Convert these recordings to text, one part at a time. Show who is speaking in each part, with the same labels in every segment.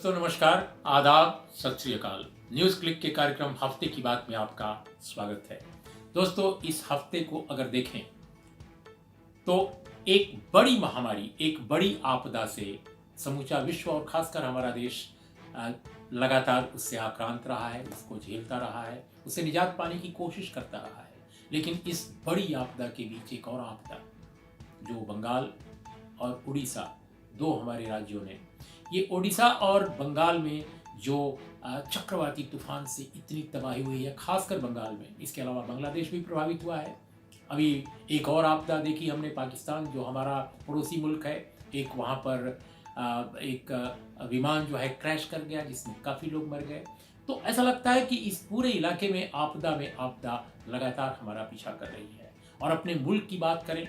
Speaker 1: दोस्तों नमस्कार, आदाब, सत श्री अकाल। न्यूज़ क्लिक के कार्यक्रम हफ्ते की बात में आपका स्वागत है। दोस्तों इस हफ्ते को अगर देखें तो एक बड़ी महामारी, एक बड़ी आपदा से समूचा विश्व और खासकर हमारा देश लगातार उससे आक्रांत रहा है, उसको झेलता रहा है, उससे निजात पाने की कोशिश करता रहा है। लेकिन इस बड़ी आपदा के बीच एक और आपदा जो बंगाल और उड़ीसा, दो हमारे राज्यों ने, ये ओडिशा और बंगाल में जो चक्रवाती तूफान से इतनी तबाही हुई है, खासकर बंगाल में, इसके अलावा बांग्लादेश भी प्रभावित हुआ है। अभी एक और आपदा देखी हमने, पाकिस्तान जो हमारा पड़ोसी मुल्क है, एक वहाँ पर एक विमान जो है क्रैश कर गया जिसमें काफ़ी लोग मर गए। तो ऐसा लगता है कि इस पूरे इलाके में आपदा लगातार हमारा पीछा कर रही है। और अपने मुल्क की बात करें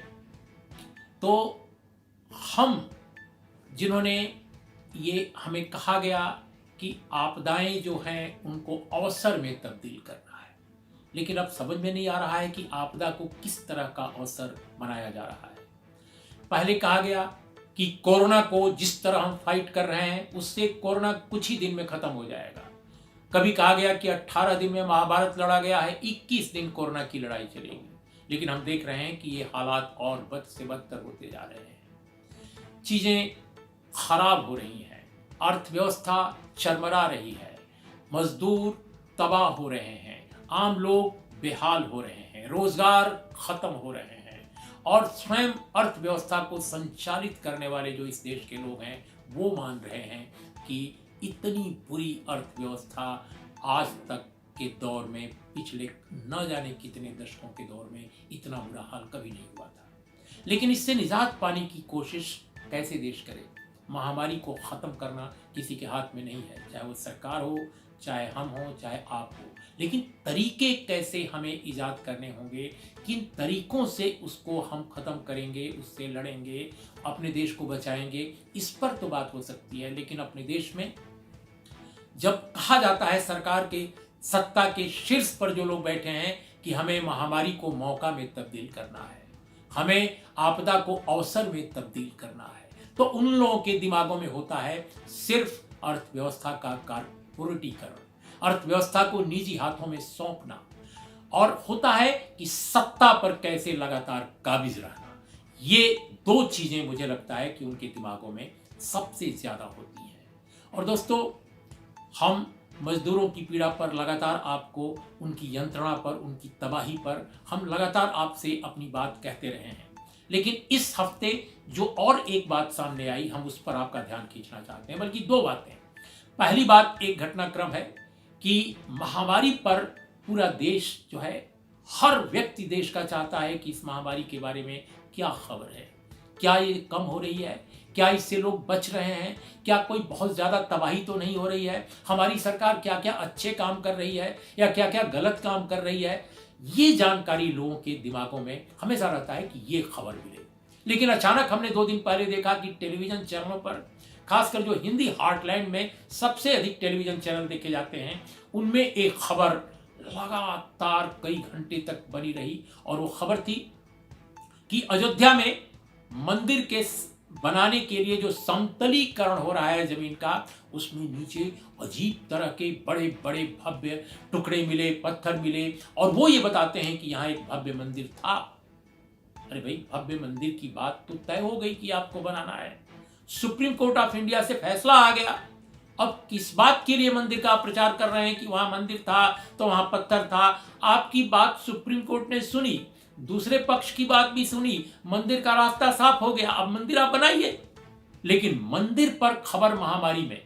Speaker 1: तो हम जिन्होंने ये हमें कहा गया कि आपदाएं जो हैं उनको अवसर में तब्दील करना है, लेकिन अब समझ में नहीं आ रहा है कि आपदा को किस तरह का अवसर बनाया जा रहा है। पहले कहा गया कि कोरोना को जिस तरह हम फाइट कर रहे हैं उससे कोरोना कुछ ही दिन में खत्म हो जाएगा। कभी कहा गया कि 18 दिन में महाभारत लड़ा गया है, 21 दिन कोरोना की लड़ाई चलेगी। लेकिन हम देख रहे हैं कि ये हालात और बद से बदतर होते जा रहे हैं, चीजें खराब हो रही हैं, अर्थव्यवस्था चरमरा रही है, मजदूर तबाह हो रहे हैं, आम लोग बेहाल हो रहे हैं, रोजगार खत्म हो रहे हैं और स्वयं अर्थव्यवस्था को संचालित करने वाले जो इस देश के लोग हैं वो मान रहे हैं कि इतनी बुरी अर्थव्यवस्था आज तक के दौर में, पिछले न जाने कितने दशकों के दौर में इतना बुरा हाल कभी नहीं हुआ था। लेकिन इससे निजात पाने की कोशिश कैसे देश करे? महामारी को ख़त्म करना किसी के हाथ में नहीं है, चाहे वो सरकार हो, चाहे हम हो, चाहे आप हो। लेकिन तरीके कैसे हमें ईजाद करने होंगे, किन तरीकों से उसको हम ख़त्म करेंगे, उससे लड़ेंगे, अपने देश को बचाएंगे, इस पर तो बात हो सकती है। लेकिन अपने देश में जब कहा जाता है सरकार के सत्ता के शीर्ष पर जो लोग बैठे हैं कि हमें महामारी को मौका में तब्दील करना है, हमें आपदा को अवसर में तब्दील करना है, तो उन लोगों के दिमागों में होता है सिर्फ अर्थव्यवस्था का कारपोरेटीकरण, अर्थव्यवस्था को निजी हाथों में सौंपना, और होता है कि सत्ता पर कैसे लगातार काबिज रहना। ये दो चीजें मुझे लगता है कि उनके दिमागों में सबसे ज्यादा होती हैं। और दोस्तों हम मजदूरों की पीड़ा पर लगातार आपको, उनकी यंत्रणा पर, उनकी तबाही पर हम लगातार आपसे अपनी बात कहते रहे हैं। लेकिन इस हफ्ते जो और एक बात सामने आई, हम उस पर आपका ध्यान खींचना चाहते हैं, बल्कि दो बातें। पहली बात, एक घटनाक्रम है कि महामारी पर पूरा देश जो है, हर व्यक्ति देश का चाहता है कि इस महामारी के बारे में क्या खबर है, क्या ये कम हो रही है, क्या इससे लोग बच रहे हैं, क्या कोई बहुत ज़्यादा तबाही तो नहीं हो रही है, हमारी सरकार क्या क्या अच्छे काम कर रही है या क्या क्या गलत काम कर रही है। ये जानकारी लोगों के दिमागों में हमेशा रहता है कि ये खबर मिले। लेकिन अचानक हमने 2 दिन पहले देखा कि टेलीविजन चैनलों पर, खासकर जो हिंदी हार्टलैंड में सबसे अधिक टेलीविजन चैनल देखे जाते हैं, उनमें एक खबर लगातार कई घंटे तक बनी रही। और वो खबर थी कि अयोध्या में मंदिर के बनाने के लिए जो समतलीकरण हो रहा है जमीन का, उसमें नीचे अजीब तरह के बड़े बड़े भव्य टुकड़े मिले, पत्थर मिले, और वो ये बताते हैं कि यहाँ एक भव्य मंदिर था। अरे भाई, भव्य मंदिर की बात तो तय हो गई कि आपको बनाना है, सुप्रीम कोर्ट ऑफ इंडिया से फैसला आ गया। अब किस बात के लिए मंदिर का प्रचार कर रहे हैं कि वहां मंदिर था तो वहां पत्थर था? आपकी बात सुप्रीम कोर्ट ने सुनी, दूसरे पक्ष की बात भी सुनी, मंदिर का रास्ता साफ हो गया, अब मंदिर आप बनाइए। लेकिन मंदिर पर खबर महामारी में,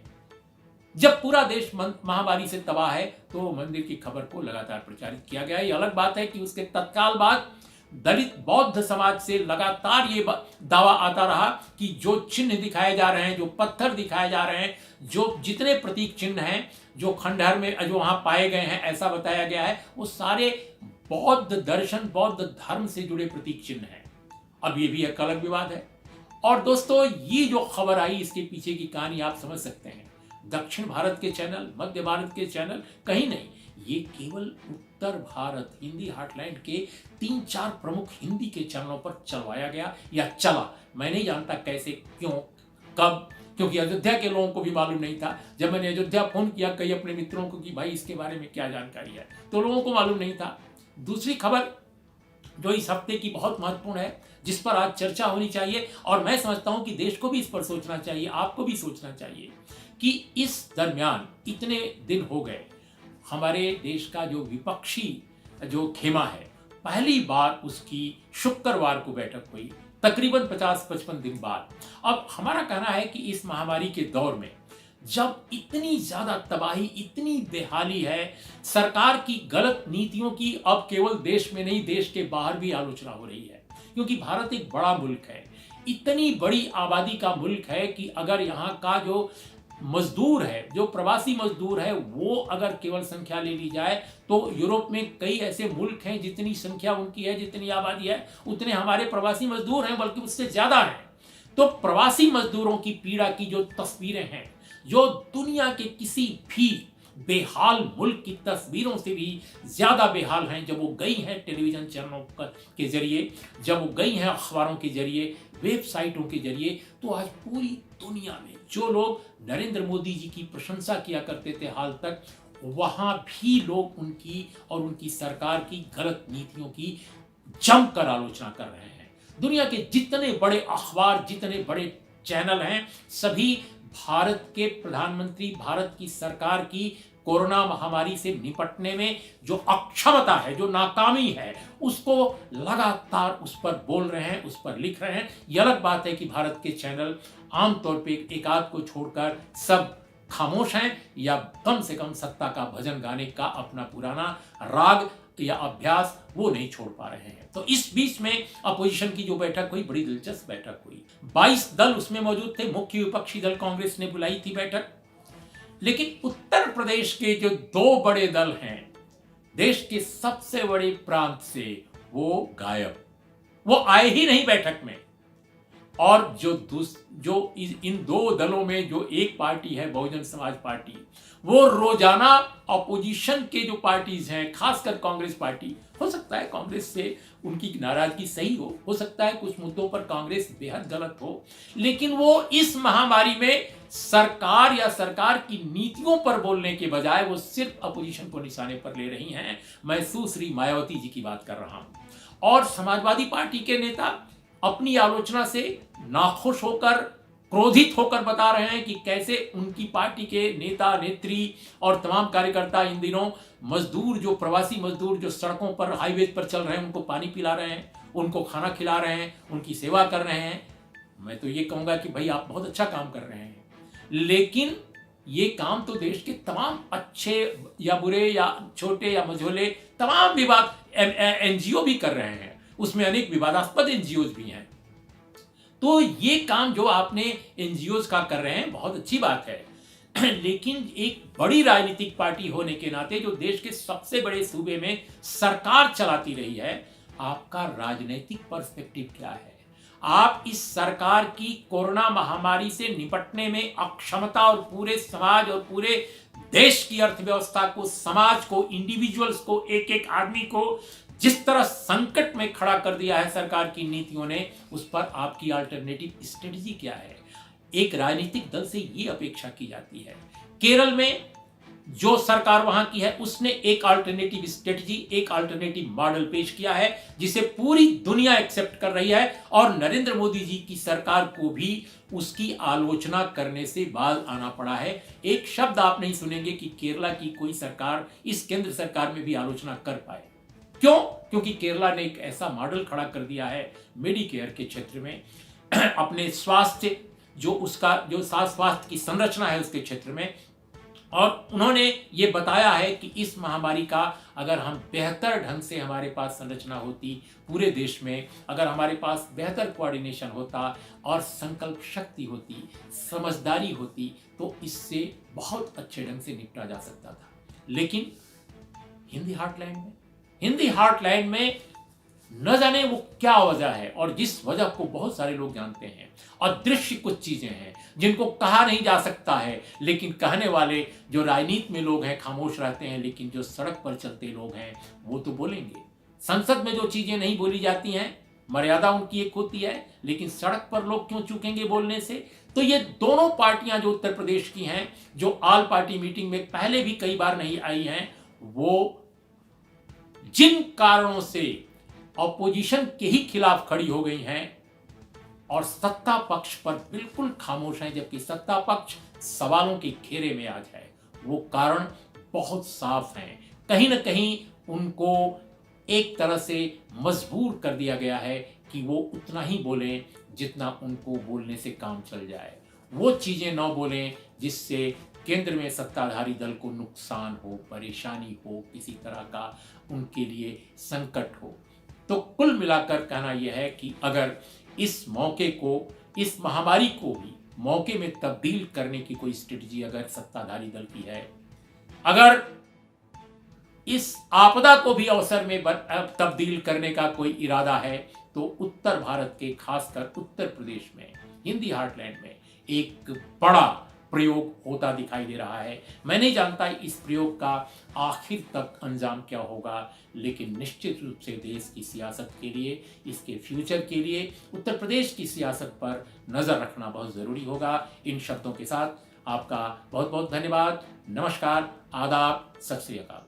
Speaker 1: जब पूरा देश महामारी से तबाह है, तो मंदिर की खबर को लगातार प्रचारित किया गया। ये अलग बात है कि उसके तत्काल बाद दलित बौद्ध समाज से लगातार ये दावा आता रहा कि जो चिन्ह दिखाए जा रहे हैं, जो पत्थर दिखाए जा रहे हैं, जो जितने प्रतीक चिन्ह हैं जो खंडहर में जो वहां पाए गए हैं, ऐसा बताया गया है, वो सारे बौद्ध दर्शन, बौद्ध धर्म से जुड़े प्रतीक चिन्ह हैं। अब ये भी एक अलग विवाद है। और दोस्तों ये जो खबर आई, इसके पीछे की कहानी आप समझ सकते हैं। दक्षिण भारत के चैनल, मध्य भारत के चैनल, कहीं नहीं, ये केवल उत्तर भारत, हिंदी हार्टलैंड के 3-4 प्रमुख हिंदी के चैनलों पर चलवाया गया या चला। मैं नहीं जानता कैसे, क्यों, कब, क्योंकि अयोध्या के लोगों को भी मालूम नहीं था। जब मैंने अयोध्या फोन किया कई अपने मित्रों को कि भाई इसके बारे में क्या जानकारी है, तो लोगों को मालूम नहीं था। दूसरी खबर जो इस हफ्ते की बहुत महत्वपूर्ण है, जिस पर आज चर्चा होनी चाहिए, और मैं समझता हूं कि देश को भी इस पर सोचना चाहिए, आपको भी सोचना चाहिए कि इस दरमियान इतने दिन हो गए, हमारे देश का जो विपक्षी जो खेमा है, पहली बार उसकी शुक्रवार को बैठक हुई, तकरीबन 50-55 दिन बाद। अब हमारा कहना है कि इस महामारी के दौर में जब इतनी ज्यादा तबाही, इतनी बेहाली है, सरकार की गलत नीतियों की अब केवल देश में नहीं देश के बाहर भी आलोचना हो रही है, क्योंकि भारत एक बड़ा मुल्क है, इतनी बड़ी आबादी का मुल्क है कि अगर यहाँ का जो मजदूर है, जो प्रवासी मजदूर है, वो अगर केवल संख्या ले ली जाए तो यूरोप में कई ऐसे मुल्क हैं जितनी संख्या उनकी है, जितनी आबादी है, उतने हमारे प्रवासी मजदूर हैं, बल्कि उससे ज्यादा हैं। तो प्रवासी मजदूरों की पीड़ा की जो तस्वीरें हैं, जो दुनिया के किसी भी बेहाल मुल्क की तस्वीरों से भी ज्यादा बेहाल हैं, जब वो गई हैं टेलीविजन चैनलों के जरिए, जब वो गई हैं अखबारों के जरिए, वेबसाइटों के जरिए, तो आज पूरी दुनिया में जो लोग नरेंद्र मोदी जी की प्रशंसा किया करते थे हाल तक, वहां भी लोग उनकी और उनकी सरकार की गलत नीतियों की जमकर आलोचना कर रहे हैं। दुनिया के जितने बड़े अखबार, जितने बड़े चैनल हैं, सभी भारत के प्रधानमंत्री, भारत की सरकार की कोरोना महामारी से निपटने में जो अक्षमता है, जो नाकामी है, उसको लगातार उस पर बोल रहे हैं, उस पर लिख रहे हैं। यह अलग बात है कि भारत के चैनल आमतौर पे एक आध को छोड़कर सब खामोश हैं, या कम से कम सत्ता का भजन गाने का अपना पुराना राग या अभ्यास वो नहीं छोड़ पा रहे हैं। तो इस बीच में अपोजिशन की जो बैठक हुई, बड़ी दिलचस्प बैठक हुई, 22 दल उसमें मौजूद थे। मुख्य विपक्षी दल कांग्रेस ने बुलाई थी बैठक, लेकिन उत्तर प्रदेश के जो दो बड़े दल हैं, देश के सबसे बड़े प्रांत से, वो गायब, वो आए ही नहीं बैठक में। और जो इन दो दलों में जो एक पार्टी है, बहुजन समाज पार्टी, वो रोजाना अपोजिशन के जो पार्टीज हैं, खासकर कांग्रेस पार्टी, हो सकता है कांग्रेस से उनकी नाराजगी सही हो सकता है कुछ मुद्दों पर कांग्रेस बेहद गलत हो, लेकिन वो इस महामारी में सरकार या सरकार की नीतियों पर बोलने के बजाय वो सिर्फ अपोजिशन को निशाने पर ले रही हैं। मैं सुश्री मायावती जी की बात कर रहा हूं। और समाजवादी पार्टी के नेता अपनी आलोचना से नाखुश होकर, क्रोधित होकर बता रहे हैं कि कैसे उनकी पार्टी के नेता, नेत्री और तमाम कार्यकर्ता इन दिनों मजदूर, जो प्रवासी मजदूर जो सड़कों पर, हाईवे पर चल रहे हैं, उनको पानी पिला रहे हैं, उनको खाना खिला रहे हैं, उनकी सेवा कर रहे हैं। मैं तो ये कहूंगा कि भाई आप बहुत अच्छा काम कर रहे हैं, लेकिन ये काम तो देश के तमाम अच्छे या बुरे या छोटे या मझोले तमाम विवाद एनजीओ भी कर रहे हैं, उसमें अनेक विवादास्पद एनजीओ भी हैं। तो ये काम जो आपने एनजीओ का कर रहे हैं बहुत अच्छी बात है, लेकिन एक बड़ी राजनीतिक पार्टी होने के नाते, जो देश के सबसे बड़े सूबे में सरकार चलाती रही है, आपका राजनीतिक पर्सपेक्टिव क्या है? आप इस सरकार की कोरोना महामारी से निपटने में अक्षमता और पूरे समाज और पूरे देश की अर्थव्यवस्था को, समाज को, इंडिविजुअल्स को, एक एक आदमी को जिस तरह संकट में खड़ा कर दिया है सरकार की नीतियों ने, उस पर आपकी अल्टरनेटिव स्ट्रेटजी क्या है? एक राजनीतिक दल से ये अपेक्षा की जाती है। केरल में जो सरकार वहां की है, उसने एक अल्टरनेटिव स्ट्रेटजी, एक अल्टरनेटिव मॉडल पेश किया है, जिसे पूरी दुनिया एक्सेप्ट कर रही है, और नरेंद्र मोदी जी की सरकार को भी उसकी आलोचना करने से बाज आना पड़ा है। एक शब्द आप नहीं सुनेंगे कि केरला की कोई सरकार इस केंद्र सरकार में भी आलोचना कर पाए। क्यों? क्योंकि केरला ने एक ऐसा मॉडल खड़ा कर दिया है मेडिकेयर के क्षेत्र में, अपने स्वास्थ्य, जो उसका जो स्वास्थ्य की संरचना है उसके क्षेत्र में, और उन्होंने ये बताया है कि इस महामारी का अगर हम बेहतर ढंग से, हमारे पास संरचना होती पूरे देश में, अगर हमारे पास बेहतर कोऑर्डिनेशन होता और संकल्प शक्ति होती, समझदारी होती, तो इससे बहुत अच्छे ढंग से निपटा जा सकता था। लेकिन हिंदी हार्टलैंड में न जाने वो क्या वजह है, और जिस वजह को बहुत सारे लोग जानते हैं, अदृश्य कुछ चीजें हैं जिनको कहा नहीं जा सकता है, लेकिन कहने वाले जो राजनीति में लोग हैं खामोश रहते हैं, लेकिन जो सड़क पर चलते लोग हैं वो तो बोलेंगे। संसद में जो चीजें नहीं बोली जाती हैं, मर्यादा उनकी एक होती है, लेकिन सड़क पर लोग क्यों चूकेंगे बोलने से? तो ये दोनों पार्टियां जो उत्तर प्रदेश की हैं, जो ऑल पार्टी मीटिंग में पहले भी कई बार नहीं आई हैं, वो जिन कारणों से ऑपोजिशन के ही खिलाफ खड़ी हो गई हैं और सत्ता पक्ष पर बिल्कुल खामोश हैं, जबकि सत्ता पक्ष सवालों के घेरे में आज है, वो कारण बहुत साफ हैं। कहीं ना कहीं उनको एक तरह से मजबूर कर दिया गया है कि वो उतना ही बोलें जितना उनको बोलने से काम चल जाए, वो चीजें न बोलें जिससे केंद्र में सत्ताधारी दल को नुकसान हो, परेशानी हो, किसी तरह का उनके लिए संकट हो। तो कुल मिलाकर कहना यह है कि अगर इस मौके को, इस महामारी को भी मौके में तब्दील करने की कोई स्ट्रेटजी अगर सत्ताधारी दल की है, अगर इस आपदा को भी अवसर में तब्दील करने का कोई इरादा है, तो उत्तर भारत के, खासकर उत्तर प्रदेश में, हिंदी हार्टलैंड में एक बड़ा प्रयोग होता दिखाई दे रहा है। मैं नहीं जानता इस प्रयोग का आखिर तक अंजाम क्या होगा, लेकिन निश्चित रूप से देश की सियासत के लिए, इसके फ्यूचर के लिए उत्तर प्रदेश की सियासत पर नजर रखना बहुत जरूरी होगा। इन शब्दों के साथ आपका बहुत बहुत धन्यवाद। नमस्कार, आदाब, सत श्री अकाल।